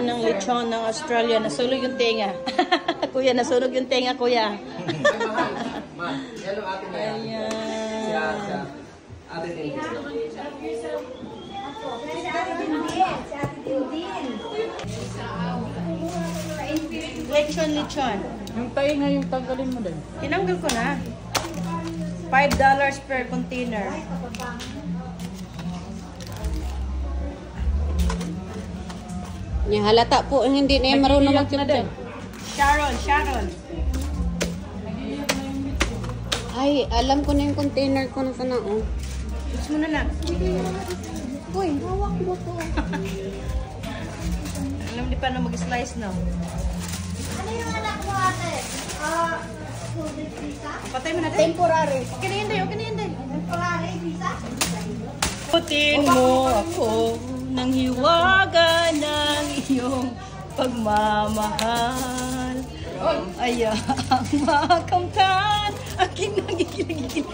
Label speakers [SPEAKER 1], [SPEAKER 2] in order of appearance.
[SPEAKER 1] ng lechon ng Australia. Nasunog yung tenga. Kuya, nasunog yung tenga, kuya.
[SPEAKER 2] Ma, yan ang atin na yan.
[SPEAKER 1] Ayan.
[SPEAKER 2] Siya. Atin din.
[SPEAKER 1] Lechon.
[SPEAKER 3] Yung tayo nga yung tanggalin mo din.
[SPEAKER 1] Tinanggal ko na. $5 per container.
[SPEAKER 4] Niya halata po hindi na yan marunong mag-chop-chop.
[SPEAKER 1] Sharon.
[SPEAKER 4] Ay, alam ko na yung container ko na sana, oh.
[SPEAKER 1] Gusto mo na lang.
[SPEAKER 4] Uy, hawak mo to.
[SPEAKER 1] Alam di pa na mag-slice na.
[SPEAKER 5] Ano yung anak mo ate? Student visa?
[SPEAKER 1] Patay mo natin.
[SPEAKER 4] Temporary.
[SPEAKER 1] Okay na yun, Day.
[SPEAKER 5] Temporary visa?
[SPEAKER 1] Putin mo ako ng hiwaga ng iyong pagmamahal. Ayaang makamtan aking nagigilagin.